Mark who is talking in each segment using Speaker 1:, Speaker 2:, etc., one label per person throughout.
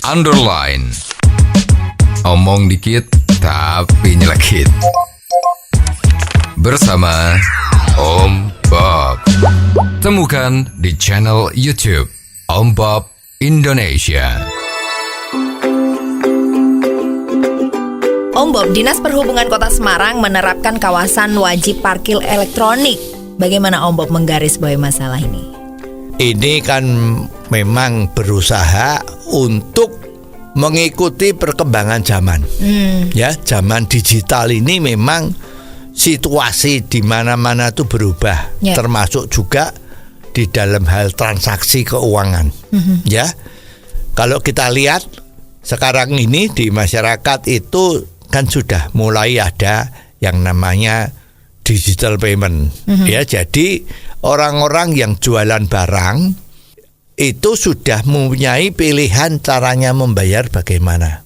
Speaker 1: underline. Omong dikit tapi nyelekit. Bersama Om Bob. Temukan di channel YouTube Om Bob Indonesia.
Speaker 2: Om Bob, Dinas Perhubungan Kota Semarang menerapkan kawasan wajib parkir elektronik. Bagaimana Om Bob menggarisbawahi masalah ini?
Speaker 3: Ini kan memang berusaha untuk mengikuti perkembangan zaman. Ya, zaman digital ini memang situasi di mana-mana itu berubah, termasuk juga di dalam hal transaksi keuangan. Ya, kalau kita lihat sekarang ini di masyarakat itu kan sudah mulai ada yang namanya digital payment. Ya, jadi orang-orang yang jualan barang itu sudah mempunyai pilihan caranya membayar bagaimana.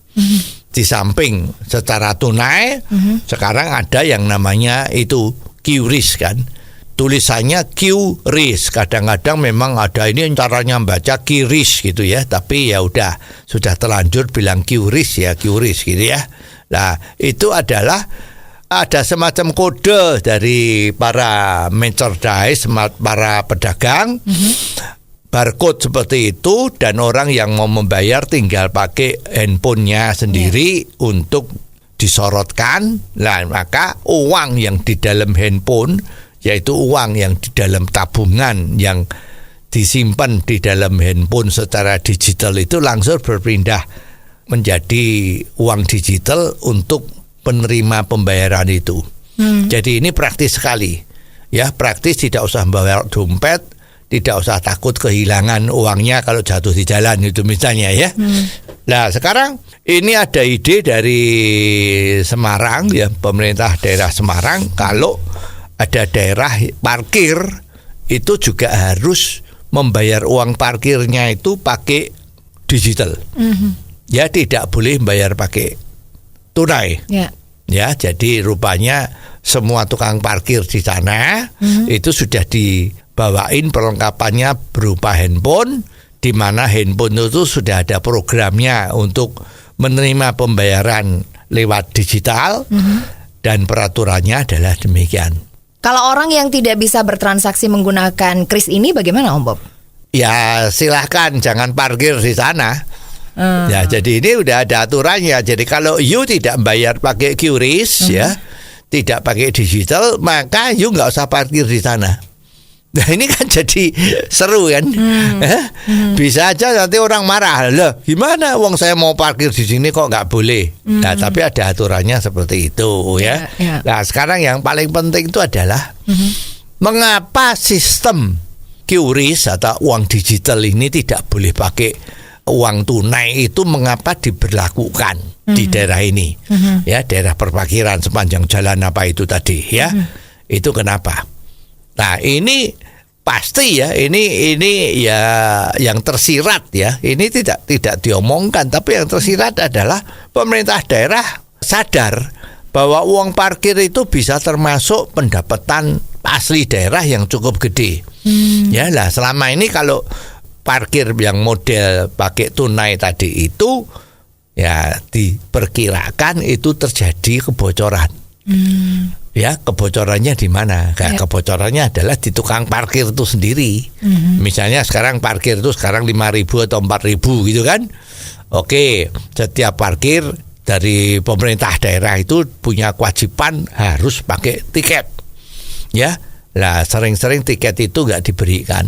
Speaker 3: Di samping secara tunai, sekarang ada yang namanya itu QRIS kan. Tulisannya QRIS. Kadang-kadang memang ada ini caranya baca QRIS gitu ya, tapi ya udah sudah terlanjur bilang QRIS ya QRIS gitu ya. Nah, itu adalah ada semacam kode dari para merchandise, para pedagang, barcode seperti itu, dan orang yang mau membayar tinggal pakai handphonenya sendiri untuk disorotkan. Nah, maka uang yang di dalam handphone, yaitu uang yang di dalam tabungan yang disimpan di dalam handphone secara digital itu langsung berpindah menjadi uang digital untuk penerima pembayaran itu. Jadi ini praktis sekali. Ya, praktis, tidak usah bawa dompet, tidak usah takut kehilangan uangnya kalau jatuh di jalan itu misalnya ya. Nah, sekarang ini ada ide dari Semarang ya, pemerintah daerah Semarang, kalau ada daerah parkir itu juga harus membayar uang parkirnya itu pakai digital. Ya, tidak boleh bayar pakai tunai. Ya, jadi rupanya semua tukang parkir di sana itu sudah dibawain perlengkapannya berupa handphone, di mana handphone itu sudah ada programnya untuk menerima pembayaran lewat digital, dan peraturannya adalah demikian.
Speaker 2: Kalau orang yang tidak bisa bertransaksi menggunakan kris ini bagaimana Om Bob?
Speaker 3: Ya silahkan, jangan parkir di sana. Ya, jadi ini udah ada aturannya. Jadi kalau you tidak bayar pakai QRIS ya, tidak pakai digital, maka you nggak usah parkir di sana. Nah, ini kan jadi seru kan? Bisa aja nanti orang marah, loh gimana wong saya mau parkir di sini kok nggak boleh. Nah, tapi ada aturannya seperti itu ya. Nah, sekarang yang paling penting itu adalah mengapa sistem QRIS atau uang digital ini tidak boleh pakai uang tunai, itu mengapa diberlakukan di daerah ini, ya, daerah perparkiran sepanjang jalan apa itu tadi ya. Itu kenapa? Nah, ini pasti ya, ini ya yang tersirat ya, ini tidak diomongkan, tapi yang tersirat adalah pemerintah daerah sadar bahwa uang parkir itu bisa termasuk pendapatan asli daerah yang cukup gede. Ya lah, selama ini kalau parkir yang model pakai tunai tadi itu ya diperkirakan itu terjadi kebocoran. Ya, kebocorannya di mana? Kebocorannya adalah di tukang parkir itu sendiri. Misalnya sekarang parkir itu sekarang 5.000 atau 4.000 gitu kan. Oke, setiap parkir dari pemerintah daerah itu punya kewajiban harus pakai tiket. Ya, lah sering-sering tiket itu nggak diberikan.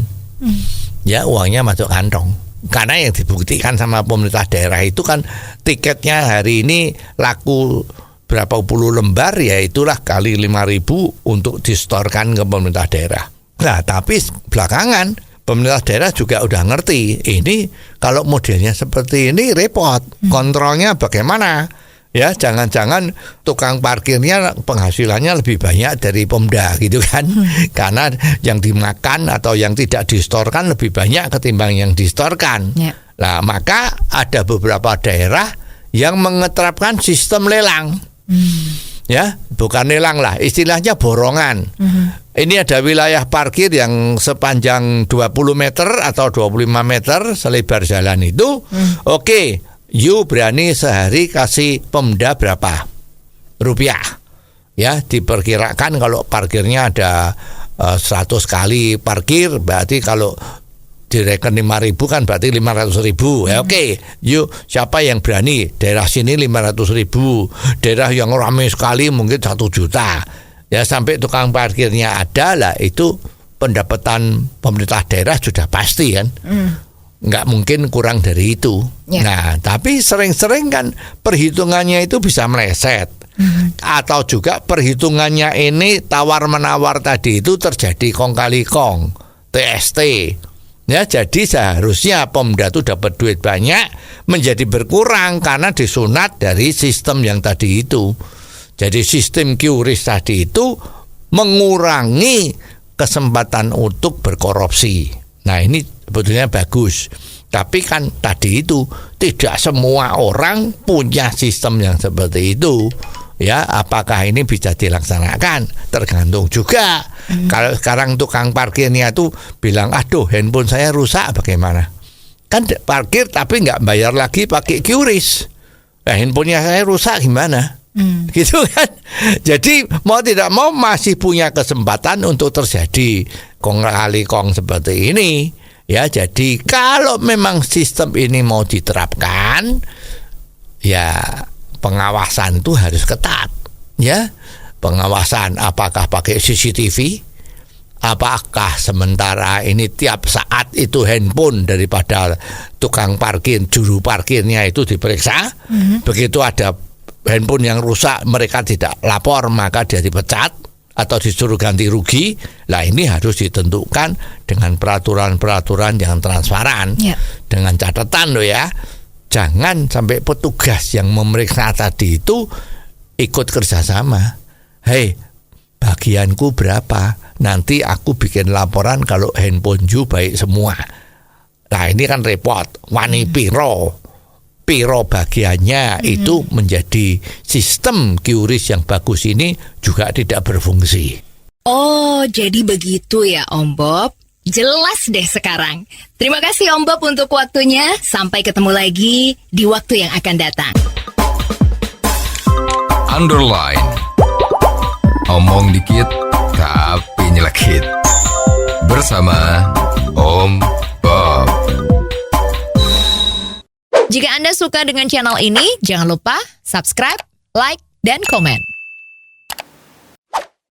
Speaker 3: Ya, uangnya masuk kantong. Karena yang dibuktikan sama pemerintah daerah itu kan tiketnya hari ini laku berapa puluh lembar, ya itulah kali 5.000 untuk distorkan ke pemerintah daerah. Nah, tapi belakangan pemerintah daerah juga udah ngerti ini kalau modelnya seperti ini repot, kontrolnya bagaimana? Ya, jangan-jangan tukang parkirnya penghasilannya lebih banyak dari Pemda gitu kan. Karena yang dimakan atau yang tidak distorkan lebih banyak ketimbang yang distorkan. Nah, maka ada beberapa daerah yang mengeterapkan sistem lelang. Ya, bukan lelang lah, istilahnya borongan. Ini ada wilayah parkir yang sepanjang 20 meter atau 25 meter selebar jalan itu. Oke, you berani sehari kasih pemda berapa rupiah? Ya, diperkirakan kalau parkirnya ada 100 kali parkir, berarti kalau direken 5.000 kan berarti 500.000. Ya oke, yuk siapa yang berani? Daerah sini 500.000, daerah yang ramai sekali mungkin 1 juta. Ya sampai tukang parkirnya ada lah, itu pendapatan pemerintah daerah sudah pasti kan. Nggak mungkin kurang dari itu. Nah, tapi sering-sering kan perhitungannya itu bisa meleset. Atau juga perhitungannya ini tawar-menawar tadi itu terjadi kong kali kong, TST. Ya, jadi seharusnya Pemda itu dapat duit banyak menjadi berkurang karena disunat dari sistem yang tadi itu. Jadi sistem QRIS tadi itu mengurangi kesempatan untuk berkorupsi. Nah, ini sebetulnya bagus. Tapi kan tadi itu tidak semua orang punya sistem yang seperti itu. Ya, apakah ini bisa dilaksanakan? Tergantung juga. Kalau sekarang tukang parkirnya tuh bilang, aduh handphone saya rusak, bagaimana? Kan parkir tapi nggak bayar lagi pakai QRIS. Nah, handphonenya saya rusak gimana? Gitu kan. Jadi mau tidak mau masih punya kesempatan untuk terjadi kong kali kong seperti ini. Ya, jadi kalau memang sistem ini mau diterapkan, ya pengawasan itu harus ketat, ya. Pengawasan apakah pakai CCTV, apakah sementara ini tiap saat itu handphone daripada tukang parkir, juru parkirnya itu diperiksa. Begitu ada handphone yang rusak, mereka tidak lapor, maka dia dipecat atau disuruh ganti rugi. Lah ini harus ditentukan dengan peraturan-peraturan yang transparan, dengan catatan loh ya. Jangan sampai petugas yang memeriksa tadi itu ikut kerjasama. Hei, bagianku berapa? Nanti aku bikin laporan kalau handphone you baik semua. Nah ini kan repot. Wani piro bagiannya itu menjadi sistem QRIS yang bagus ini juga tidak berfungsi.
Speaker 2: Oh, jadi begitu ya Om Bob. Jelas deh sekarang. Terima kasih Om Bob untuk waktunya. Sampai ketemu lagi di waktu yang akan datang.
Speaker 1: Underline. Omong dikit tapi nyelekit. Bersama Om Bob.
Speaker 2: Jika Anda suka dengan channel ini, jangan lupa subscribe, like, dan komen.